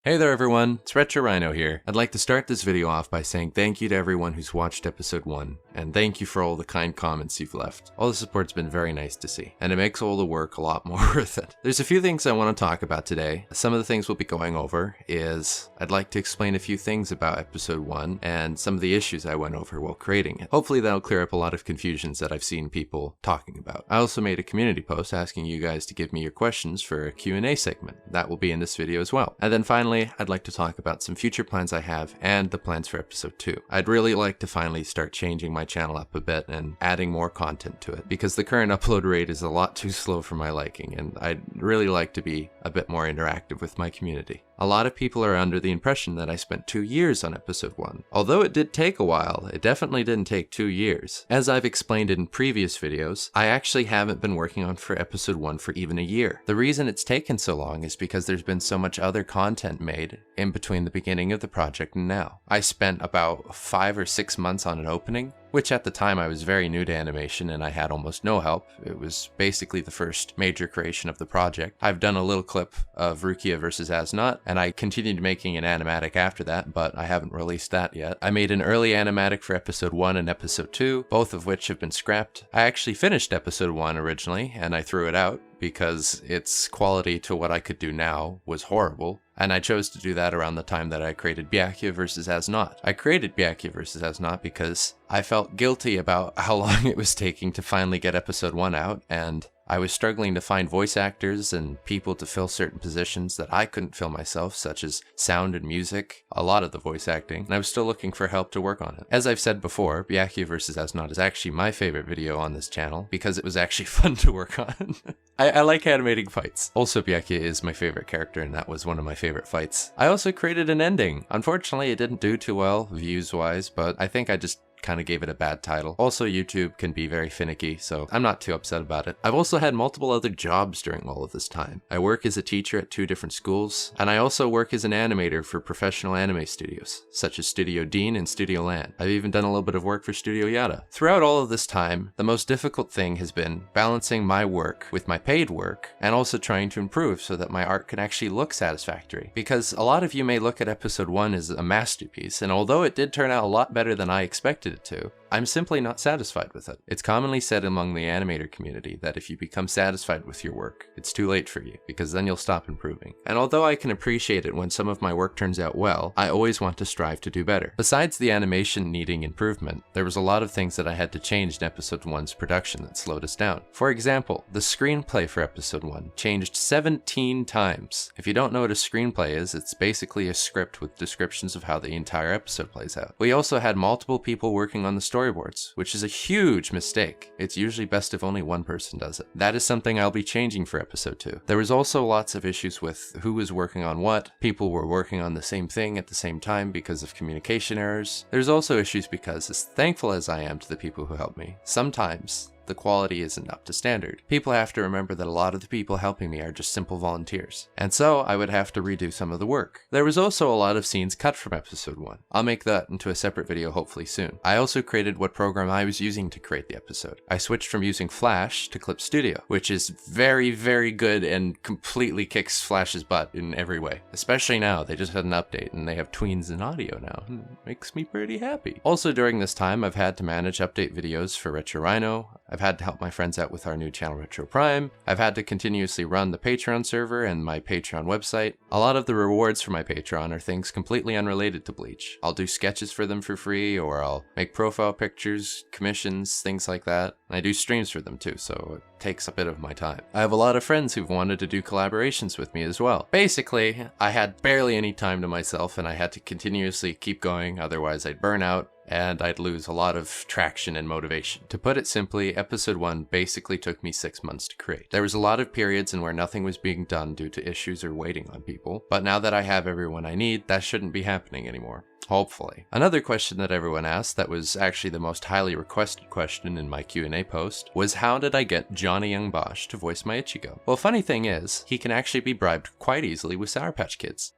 Hey there everyone, it's Ryno here. I'd like to start this video off by saying thank you to everyone who's watched episode 1, and thank you for all the kind comments you've left. All the support's been very nice to see, and it makes all the work a lot more worth it. There's a few things I want to talk about today. Some of the things we'll be going over is I'd like to explain a few things about episode 1 and some of the issues I went over while creating it. Hopefully that'll clear up a lot of confusions that I've seen people talking about. I also made a community post asking you guys to give me your questions for a Q&A segment. That will be in this video as well. And then finally, I'd like to talk about some future plans I have and the plans for episode 2. I'd really like to finally start changing my channel up a bit and adding more content to it because the current upload rate is a lot too slow for my liking, and I'd really like to be a bit more interactive with my community. A lot of people are under the impression that I spent 2 years on episode 1. Although it did take a while, it definitely didn't take 2 years. As I've explained in previous videos, I actually haven't been working on for episode 1 for even a year. The reason it's taken so long is because there's been so much other content made in between the beginning of the project and now. I spent about 5 or 6 months on an opening, which at the time I was very new to animation and I had almost no help. It was basically the first major creation of the project. I've done a little clip of Rukia vs. Asnot, and I continued making an animatic after that, but I haven't released that yet. I made an early animatic for episode 1 and episode 2, both of which have been scrapped. I actually finished episode 1 originally, and I threw it out because its quality to what I could do now was horrible. And I chose to do that around the time that I created Byakuya vs. Asnot. I created Byakuya vs. Asnot because I felt guilty about how long it was taking to finally get episode 1 out, and I was struggling to find voice actors and people to fill certain positions that I couldn't fill myself, such as sound and music, a lot of the voice acting, and I was still looking for help to work on it. As I've said before, Byakuya vs. Asnot is actually my favorite video on this channel because it was actually fun to work on. I like animating fights. Also, Byakuya is my favorite character, and that was one of my favorite fights. I also created an ending. Unfortunately, it didn't do too well views-wise, but I think I just kind of gave it a bad title. Also, YouTube can be very finicky, so I'm not too upset about it. I've also had multiple other jobs during all of this time. I work as a teacher at 2 different schools, and I also work as an animator for professional anime studios, such as Studio Dean and Studio Lan. I've even done a little bit of work for Studio Yada. Throughout all of this time, the most difficult thing has been balancing my work with my paid work, and also trying to improve so that my art can actually look satisfactory. Because a lot of you may look at episode 1 as a masterpiece, and although it did turn out a lot better than I expected it to, I'm simply not satisfied with it. It's commonly said among the animator community that if you become satisfied with your work, it's too late for you, because then you'll stop improving. And although I can appreciate it when some of my work turns out well, I always want to strive to do better. Besides the animation needing improvement, there was a lot of things that I had to change in episode 1's production that slowed us down. For example, the screenplay for episode 1 changed 17 times. If you don't know what a screenplay is, it's basically a script with descriptions of how the entire episode plays out. We also had multiple people working on the storyboards, which is a huge mistake. It's usually best if only one person does it. That is something I'll be changing for episode 2. There was also lots of issues with who was working on what. People were working on the same thing at the same time because of communication errors. There's also issues because, as thankful as I am to the people who helped me, sometimes the quality isn't up to standard. People have to remember that a lot of the people helping me are just simple volunteers, and so I would have to redo some of the work. There was also a lot of scenes cut from episode 1. I'll make that into a separate video hopefully soon. I also created what program I was using to create the episode. I switched from using Flash to Clip Studio, which is very, very good and completely kicks Flash's butt in every way. Especially now, they just had an update and they have tweens in audio now. Makes me pretty happy. Also during this time, I've had to manage update videos for Ryno. I've had to help my friends out with our new channel Retro Prime. I've had to continuously run the Patreon server and my Patreon website. A lot of the rewards for my Patreon are things completely unrelated to Bleach. I'll do sketches for them for free, or I'll make profile pictures, commissions, things like that. And I do streams for them too, so it takes a bit of my time. I have a lot of friends who've wanted to do collaborations with me as well. Basically, I had barely any time to myself and I had to continuously keep going, otherwise I'd burn out and I'd lose a lot of traction and motivation. To put it simply, episode 1 basically took me 6 months to create. There was a lot of periods in where nothing was being done due to issues or waiting on people, but now that I have everyone I need, that shouldn't be happening anymore. Hopefully. Another question that everyone asked that was actually the most highly requested question in my Q&A post was how did I get Johnny Young Bosh to voice my Ichigo? Well, funny thing is, he can actually be bribed quite easily with Sour Patch Kids.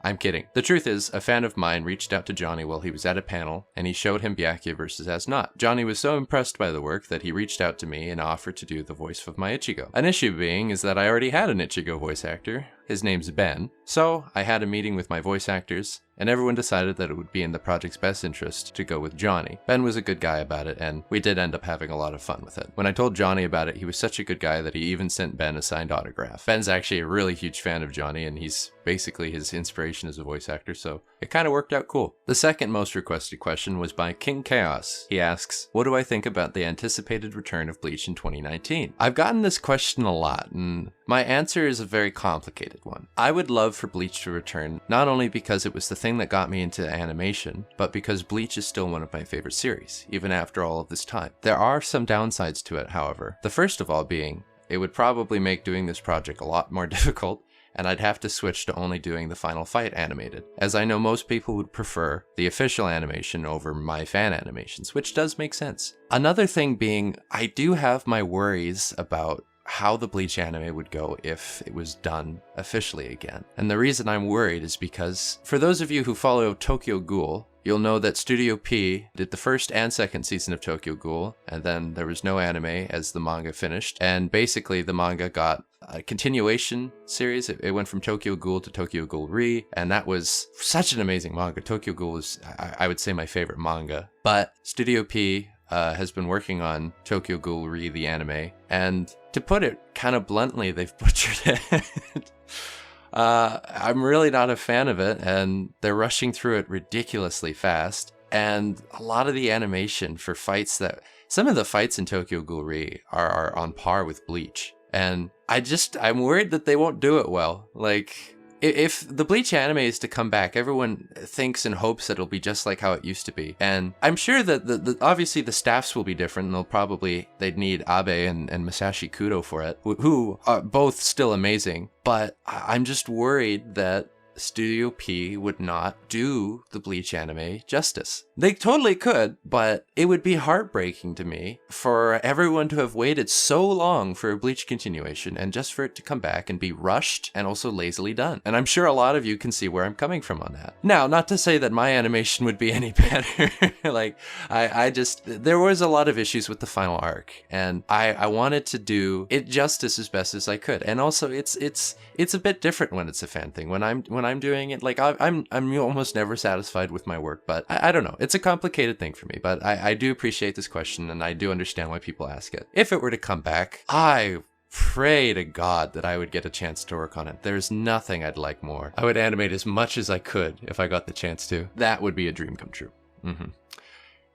I'm kidding. The truth is, a fan of mine reached out to Johnny while he was at a panel, and he showed him Byakuya vs. Asnot. Johnny was so impressed by the work that he reached out to me and offered to do the voice of my Ichigo. An issue being is that I already had an Ichigo voice actor, his name's Ben. So I had a meeting with my voice actors, and everyone decided that it would be in the project's best interest to go with Johnny. Ben was a good guy about it, and we did end up having a lot of fun with it. When I told Johnny about it, he was such a good guy that he even sent Ben a signed autograph. Ben's actually a really huge fan of Johnny, and he's basically his inspiration as a voice actor, so it kind of worked out cool. The second most requested question was by King Chaos. He asks, what do I think about the anticipated return of Bleach in 2019? I've gotten this question a lot, and my answer is a very complicated one. I would love for Bleach to return, not only because it was the thing that got me into animation, but because Bleach is still one of my favorite series, even after all of this time. There are some downsides to it, however. The first of all being, it would probably make doing this project a lot more difficult, and I'd have to switch to only doing the final fight animated, as I know most people would prefer the official animation over my fan animations, which does make sense. Another thing being, I do have my worries about how the Bleach anime would go if it was done officially again. And the reason I'm worried is because, for those of you who follow Tokyo Ghoul, you'll know that Studio P did the first and second season of Tokyo Ghoul, and then there was no anime as the manga finished, and basically the manga got a continuation series. It went from Tokyo Ghoul to Tokyo Ghoul Re, and that was such an amazing manga. Tokyo Ghoul is, I would say, my favorite manga. But Studio P has been working on Tokyo Ghoul Re, the anime, and to put it kind of bluntly, they've butchered it. I'm really not a fan of it, and they're rushing through it ridiculously fast. And a lot of the animation for fights some of the fights in Tokyo Ghoul Re are on par with Bleach. And I'm worried that they won't do it well. Like, if the Bleach anime is to come back, everyone thinks and hopes that it'll be just like how it used to be. And I'm sure that obviously the staffs will be different, and they'd need Abe and Masashi Kudo for it, who are both still amazing. But I'm just worried that Studio P would not do the Bleach anime justice. They totally could, but it would be heartbreaking to me for everyone to have waited so long for a Bleach continuation and just for it to come back and be rushed and also lazily done. And I'm sure a lot of you can see where I'm coming from on that. Now, not to say that my animation would be any better. Like, there was a lot of issues with the final arc, and I wanted to do it justice as best as I could. And also, it's a bit different when it's a fan thing. When I'm doing it, like, I'm almost never satisfied with my work, but I don't know. It's a complicated thing for me, but I do appreciate this question, and I do understand why people ask it. If it were to come back, I pray to God that I would get a chance to work on it. There's nothing I'd like more. I would animate as much as I could if I got the chance to. That would be a dream come true.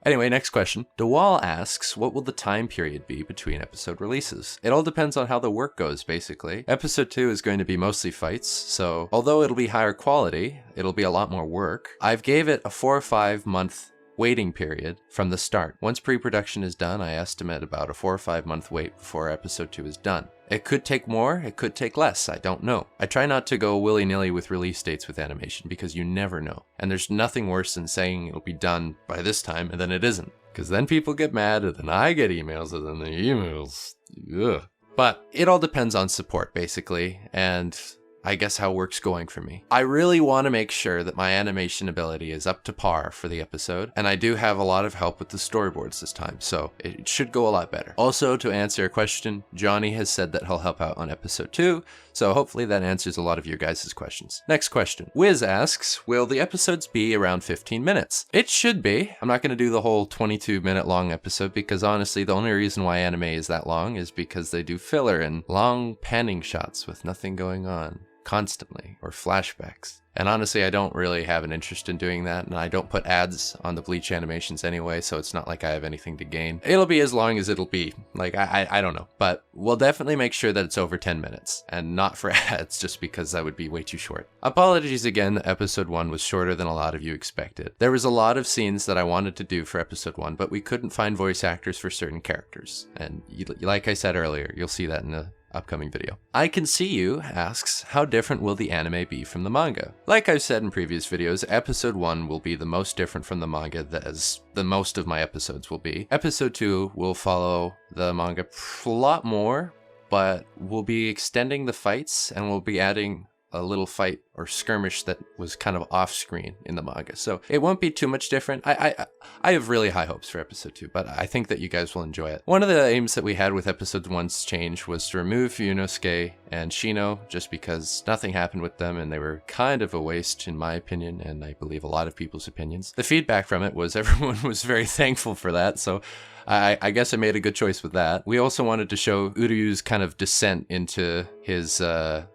Anyway, next question. DeWall asks, what will the time period be between episode releases? It all depends on how the work goes, basically. Episode 2 is going to be mostly fights, so although it'll be higher quality, it'll be a lot more work. I've gave it a 4 or 5 month waiting period from the start. Once pre-production is done, I estimate about a 4 or 5 month wait before episode 2 is done. It could take more, it could take less, I don't know. I try not to go willy-nilly with release dates with animation because you never know. And there's nothing worse than saying it'll be done by this time and then it isn't. Because then people get mad and then I get emails and then the emails. Ugh. But it all depends on support, basically, and I guess how work's going for me. I really want to make sure that my animation ability is up to par for the episode, and I do have a lot of help with the storyboards this time, so it should go a lot better. Also, to answer your question, Johnny has said that he'll help out on episode 2, so hopefully that answers a lot of your guys' questions. Next question. Wiz asks, will the episodes be around 15 minutes? It should be. I'm not going to do the whole 22-minute long episode because honestly, the only reason why anime is that long is because they do filler and long panning shots with nothing going on constantly, or flashbacks. And honestly, I don't really have an interest in doing that, and I don't put ads on the Bleach animations anyway, so it's not like I have anything to gain. It'll be as long as it'll be. Like, I don't know. But we'll definitely make sure that it's over 10 minutes, and not for ads, just because that would be way too short. Apologies again, episode 1 was shorter than a lot of you expected. There was a lot of scenes that I wanted to do for episode 1, but we couldn't find voice actors for certain characters. And like I said earlier, you'll see that in the upcoming video. I Can See You asks, how different will the anime be from the manga? Like I've said in previous videos, episode 1 will be the most different from the manga as the most of my episodes will be. Episode 2 will follow the manga a lot more, but we'll be extending the fights and we'll be adding a little fight or skirmish that was kind of off screen in the manga. So it won't be too much different. I have really high hopes for episode 2, but I think that you guys will enjoy it. One of the aims that we had with episode 1's change was to remove Yunosuke and Shino, just because nothing happened with them and they were kind of a waste in my opinion, and I believe a lot of people's opinions. The feedback from it was everyone was very thankful for that, so I guess I made a good choice with that. We also wanted to show Uryu's kind of descent into his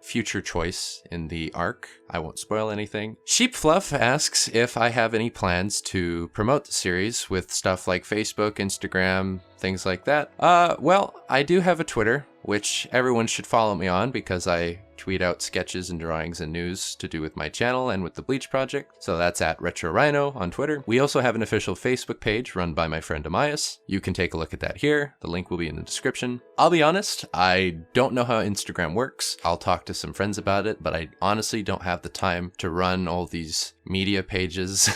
future choice in the arc. I won't spoil anything. Sheep Fluff asks if I have any plans to promote the series with stuff like Facebook, Instagram, things like that. Well, I do have a Twitter, which everyone should follow me on because I tweet out sketches and drawings and news to do with my channel and with the Bleach project. So that's at Retro Ryno on Twitter. We also have an official Facebook page run by my friend Amias. You can take a look at that here. The link will be in the description. I'll be honest, I don't know how Instagram works. I'll talk to some friends about it, but I honestly don't have the time to run all these media pages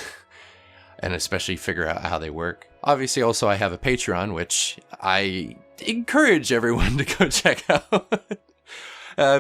and especially figure out how they work. Obviously, also I have a Patreon, which I encourage everyone to go check out.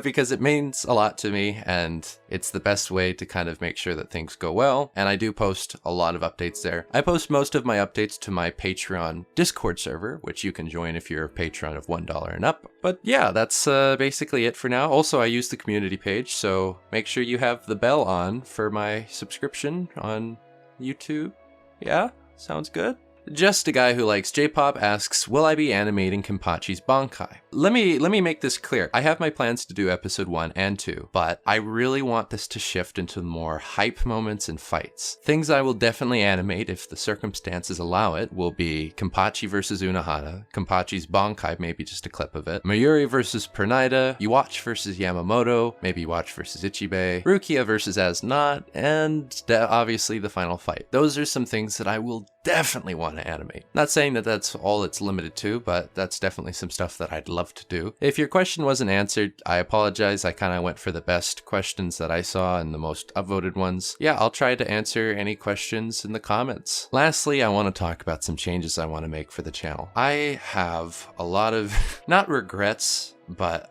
Because it means a lot to me, and it's the best way to kind of make sure that things go well, and I do post a lot of updates there. I post most of my updates to my Patreon Discord server, which you can join if you're a patron of $1 and up. But yeah, that's basically it for now. Also, I use the community page, so make sure you have the bell on for my subscription on YouTube. Yeah, sounds good. Just a guy who likes J-pop asks, will I be animating Kenpachi's Bankai? Let me make this clear. I have my plans to do episode 1 and 2, but I really want this to shift into more hype moments and fights. Things I will definitely animate if the circumstances allow it will be Kenpachi versus Unohana, Kenpachi's Bankai, maybe just a clip of it, Mayuri versus Pernida, Yuwatch versus Yamamoto, maybe Yuwatch versus Ichibe, Rukia versus As-Not, and obviously the final fight. Those are some things that I will definitely want to animate. Not saying that that's all it's limited to, but that's definitely some stuff that I'd love to do. If your question wasn't answered, I apologize. I kind of went for the best questions that I saw and the most upvoted ones. Yeah, I'll try to answer any questions in the comments. Lastly, I want to talk about some changes I want to make for the channel. I have a lot of, not regrets, but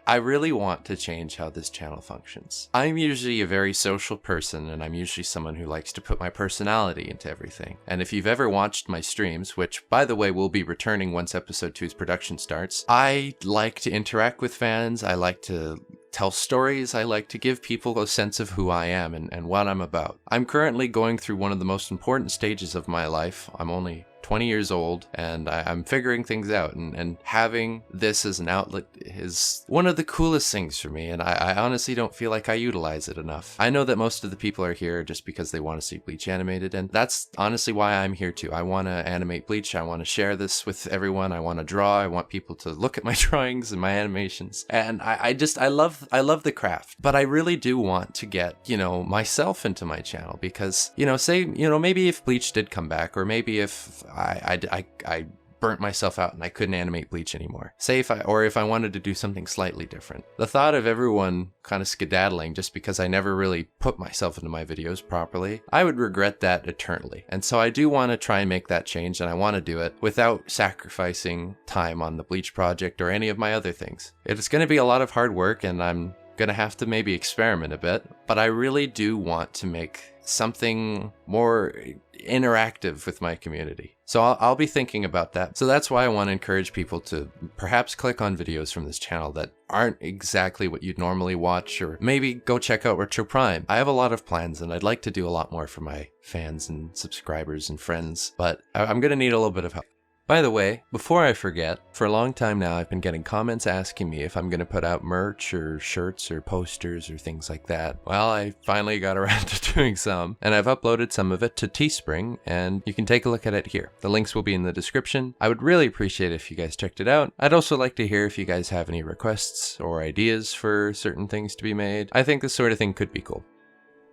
I really want to change how this channel functions. I'm usually a very social person, and I'm usually someone who likes to put my personality into everything. And if you've ever watched my streams, which by the way will be returning once episode 2's production starts, I like to interact with fans, I like to tell stories, I like to give people a sense of who I am and what I'm about. I'm currently going through one of the most important stages of my life. I'm only 20 years old, and I'm figuring things out, and having this as an outlet is one of the coolest things for me, and I honestly don't feel like I utilize it enough. I know that most of the people are here just because they want to see Bleach animated, and that's honestly why I'm here too. I want to animate Bleach, I want to share this with everyone, I want to draw, I want people to look at my drawings and my animations, and I love the craft, but I really do want to get, myself into my channel, because, maybe if Bleach did come back, or maybe if I burnt myself out and I couldn't animate Bleach anymore. If I wanted to do something slightly different. The thought of everyone kind of skedaddling just because I never really put myself into my videos properly, I would regret that eternally. And so I do want to try and make that change, and I want to do it without sacrificing time on the Bleach project or any of my other things. It's going to be a lot of hard work, and I'm going to have to maybe experiment a bit, but I really do want to make something more interactive with my community. So I'll be thinking about that. So that's why I want to encourage people to perhaps click on videos from this channel that aren't exactly what you'd normally watch, or maybe go check out Retro Prime. I have a lot of plans, and I'd like to do a lot more for my fans and subscribers and friends, but I'm going to need a little bit of help. By the way, before I forget, for a long time now I've been getting comments asking me if I'm going to put out merch or shirts or posters or things like that. Well, I finally got around to doing some, and I've uploaded some of it to Teespring, and you can take a look at it here. The links will be in the description. I would really appreciate it if you guys checked it out. I'd also like to hear if you guys have any requests or ideas for certain things to be made. I think this sort of thing could be cool.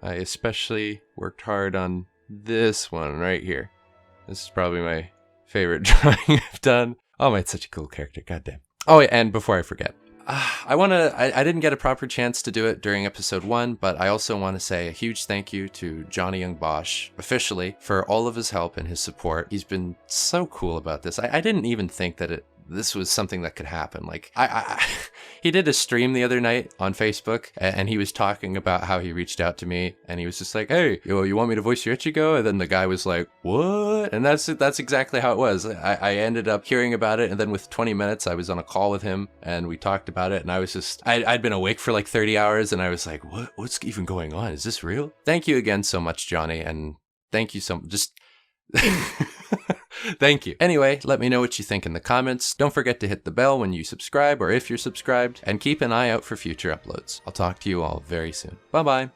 I especially worked hard on this one right here. This is probably my favorite drawing I've done. Oh, it's such a cool character, goddamn. Oh, and before I forget, I didn't get a proper chance to do it during episode 1, but I also want to say a huge thank you to Johnny Young Bosh, officially, for all of his help and his support. He's been so cool about this. I didn't even think that this was something that could happen. Like, he did a stream the other night on Facebook, and he was talking about how he reached out to me, and he was just like, hey, you want me to voice your Ichigo? And then the guy was like, what? And that's exactly how it was. I ended up hearing about it, and then with 20 minutes, I was on a call with him, and we talked about it, and I was just, I'd been awake for like 30 hours, and I was like, what's even going on? Is this real? Thank you again so much, Johnny, and thank you so much. Just... Thank you. Anyway, let me know what you think in the comments. Don't forget to hit the bell when you subscribe or if you're subscribed, and keep an eye out for future uploads. I'll talk to you all very soon. Bye-bye.